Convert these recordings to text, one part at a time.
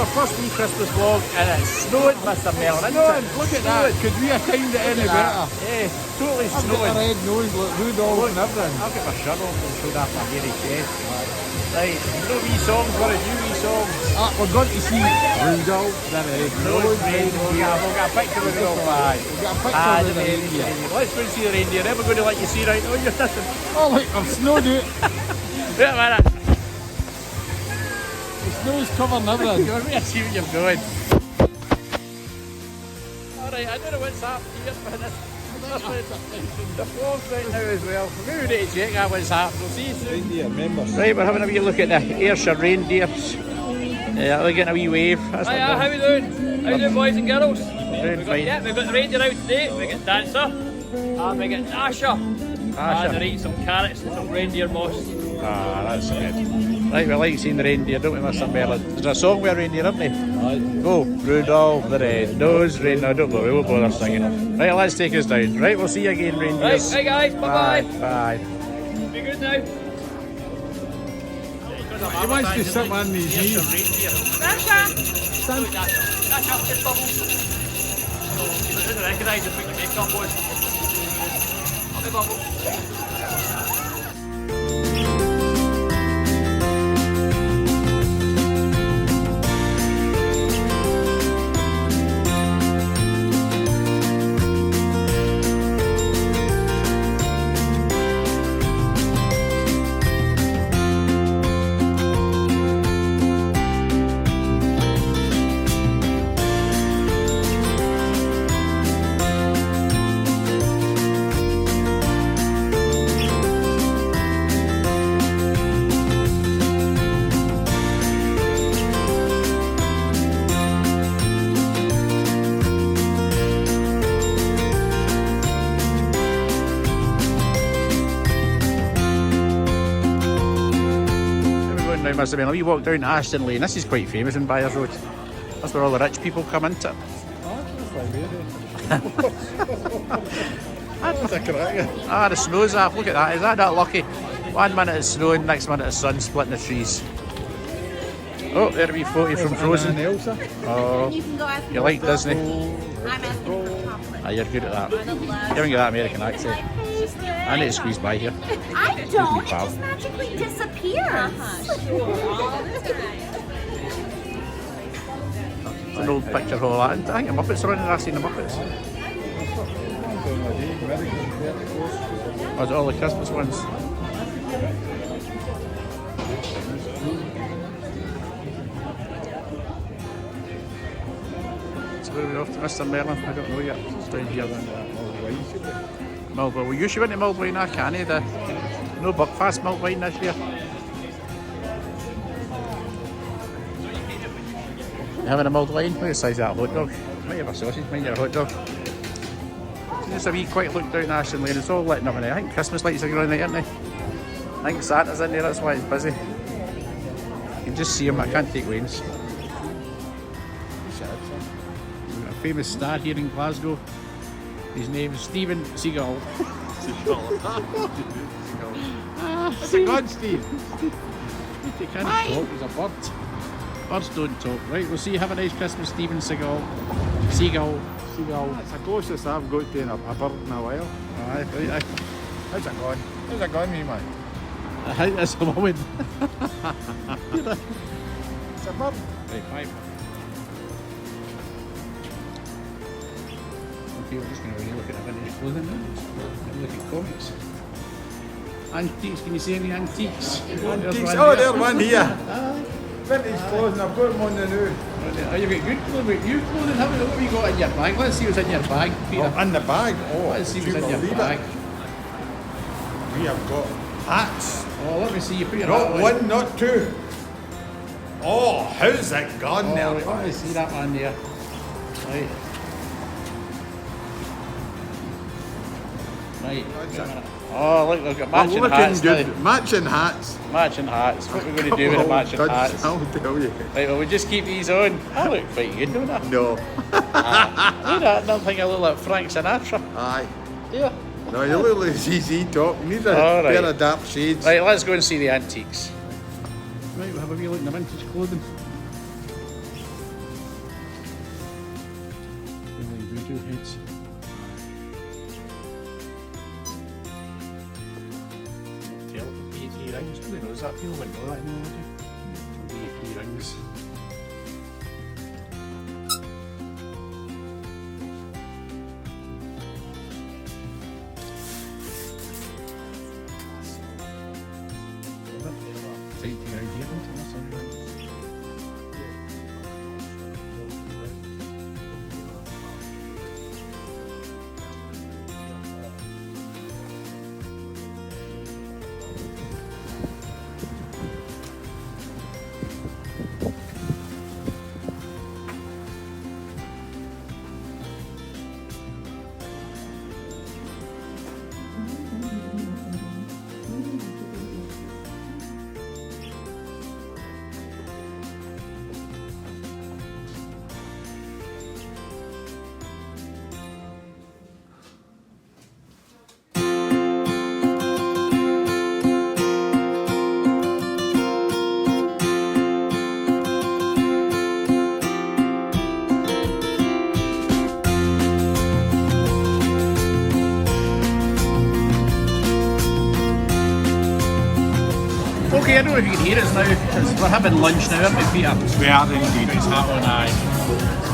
our first wee Christmas vlog, and it's snowing, Mr. Mellon. Snowing, look at that. Could we have timed it any better? Yeah, totally I've got snowing. a red nose, look, Rudolph and everything. I've got my shirt off and showed off my hairy chest. Right, no wee songs, what a new wee songs. We're going to see Rudolph the red-nosed reindeer. We've got a picture of Rudolph. We've got a picture of the reindeer. Let's go and see the reindeer. Then we're going to let you see, right? Oh, you're nothing. Oh, look, I've snowed it. Wait a minute. The snow's covering everything. Let me see what you're doing. Alright, I don't know what's happening here, but the vlog's right now as well. Maybe we need to check out what's happening. We'll see you soon. Reindeer members. Right, we're having a wee look at the Ayrshire reindeers. They're getting a wee wave. That's what Hiya, how we doing? How you doing, boys and girls? Doing fine. Yeah, we've got the reindeer out today. We got Dancer, and we got Asher. And they're eating some carrots and some reindeer moss. Ah, that's good. Right, we like seeing the reindeer, don't we, Mr. Merlin? There's a song with a reindeer, isn't there? Go, Rudolph the red-nosed reindeer. No, don't bother, we won't bother singing. Right, let's take us down. Right, we'll see you again, reindeers. Right, guys, bye-bye. Bye. Be good now. He wants to sit on his knees. Asher! Stand. Asher, get bubbles. You didn't recognise it, put your makeup on. I'll be bubbles. Must have been. We walked down Ashton Lane. This is quite famous in Byres Road. That's where all the rich people come into. That's a cracker. Ah, the snow's off. Look at that. Is that not lucky? 1 minute it's snowing, next minute it's sun splitting the trees. Oh, there a wee photo from Frozen. Elsa. Oh, You can go ask you like Disney? I'm asking for chocolate. Ah, you're good at that. I You love haven't got that American accent. I need to squeeze by here. I don't. It just magically disappears. It's an old picture of all that. I think the Muppets are in there. I've seen the Muppets. Oh, is it all the Christmas ones? So where are we off to, Mr. Merlin? I don't know yet. It's down here then. Mulwine. We usually went to Mulwine, I can't. No Buckfast Mulwine this year. You having a mulled wine? Look at the size of that hot dog. Might have a sausage, might have a hot dog. Just a wee quick look down Ashton Lane. It's all lit up in there. I think Christmas lights are going on there, aren't they? I think Santa's in there, that's why it's busy. You can just see him, I can't take wines. We've got a famous star here in Glasgow. His name is Stephen Seagull. That's a god, Steve. He can't talk, he's a bird. Birds don't talk. Right, we'll see you. Have a nice Christmas, Stephen Seagull. Seagull. That's the closest I've got to a bird in a while. Aye, right, How's it going? How's it going, me man? I think that's a woman. It's a bird. Right, bye. Okay, we're just going to look at the vintage clothing now. Look at comics. Antiques, can you see any antiques? Antiques. Oh, there's one here. Vintage clothing, I've got them on the new. Oh, you've got good clothing, new clothing, haven't you? What have you got in your bag? Let's see what's in your bag, Peter. Oh, in the bag? Oh, Let's see what's in your believe bag. it? We have got hats. Oh, let me see you put your Not hat on. one, not two. Oh, how's it gone Oh, there? wait, let me see that one there. Right. Right. Oh, look, we've got matching hats good. now. Matching hats. Matching hats. What are we going to do with the matching hats? I'll tell you. Right, well, we just keep these on. I look quite good, don't I? No. I don't think I look like Frank Sinatra. Aye. Yeah. No, you look like ZZ Top. You need a All right. pair of dark shades. Right, let's go and see the antiques. Right, we'll have a wee look in the vintage clothing. lights. Tail for VAT rings. Nobody knows that. People wouldn't know that anymore, would you? VAT rings. Exciting around here, isn't it? That's all. Okay, I don't know if you can hear us now. We're having lunch now, aren't we, Peter? We are indeed. Got his hat on, aye.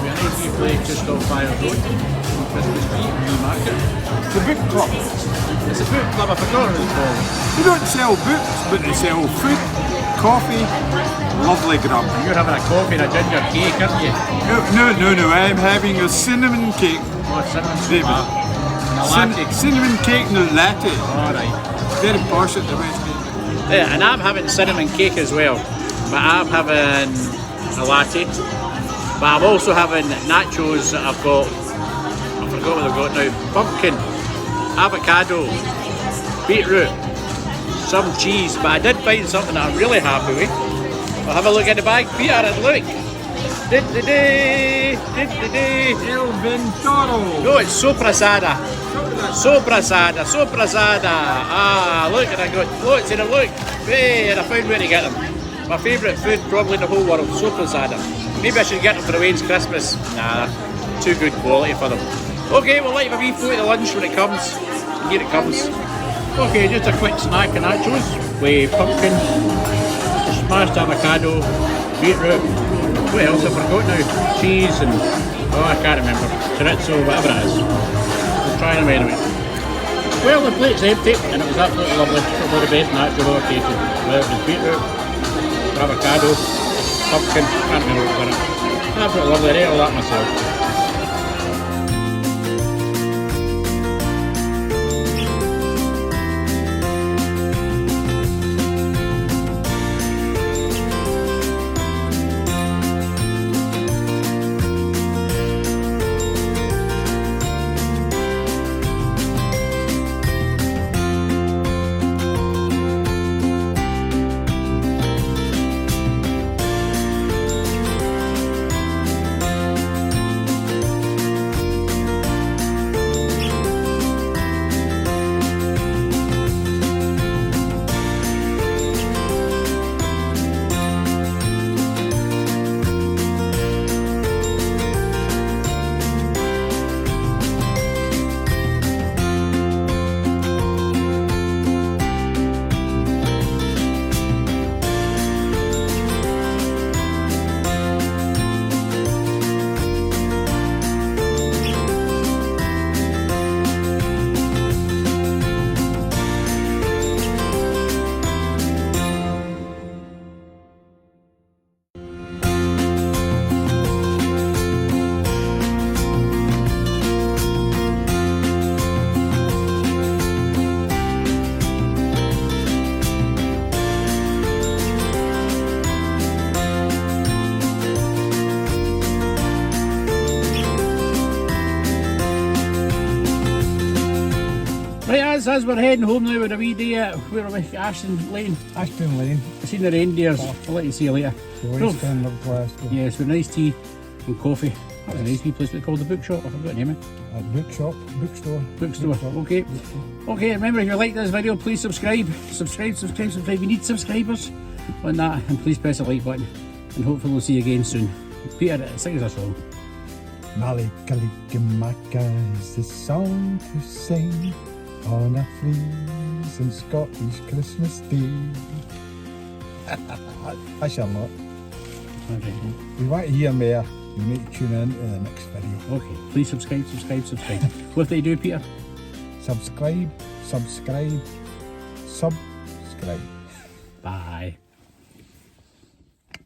We're at a place just off Byres Road, on Christmas Street, Newmarket. The book club. It's a book club, I forgot what it's called. They don't sell books, but they sell food, coffee, lovely grub. And you're having a coffee and a ginger cake, aren't you? No, I'm having a cinnamon cake. Oh, cinnamon David. A latte. Cinnamon cake and a latte. Alright. Very posh at the West End. Yeah, and I'm having cinnamon cake as well. But I'm having a latte. But I'm also having nachos that I've got. I forgot what I've got now. Pumpkin, avocado, beetroot, some cheese. But I did find something that I'm really happy with. I'll have a look in the bag, Peter, and look. El Ventoro. No, it's soprasada. Soprasada. Ah, look, and I got loads in them, look. Hey, and I found where to get them. My favourite food probably in the whole world, soprasada. Maybe I should get them for Wayne's Christmas. Nah, too good quality for them. Okay, we'll let you have a wee float of lunch when it comes. Here it comes. Okay, just a quick snack and nachos with pumpkin, smashed avocado, beetroot. What else have I forgot now? Cheese and, oh, I can't remember. Chorizo, whatever it is. We'll try them anyway. Well, the plate's empty and it was absolutely lovely. It was the best nachos I've ever tasted. Whether it was beetroot, avocado, pumpkin, can't remember what it was. Absolutely lovely. I ate all that myself. Right, as we're heading home now with a wee day at, where are we? Ashton Lane. Ashton Lane, I've seen the reindeers. I'll let you see you later. the West End of Glasgow. Yes, with nice tea and coffee. That was a nice wee place. What called the bookshop? I forgot the name of it. Bookshop, bookstore. Bookstore. Okay. Okay, remember if you like this video, please subscribe. Subscribe. We need subscribers on that. And please press the like button. And hopefully we'll see you again soon. Peter, sing us a song. Malikalikimaka is the song to sing on a freezing Scottish Christmas day. I shall not. Okay. If you want to hear more, you need to tune in to the next video. Okay. Please subscribe. What do you do, Peter? Subscribe. Bye.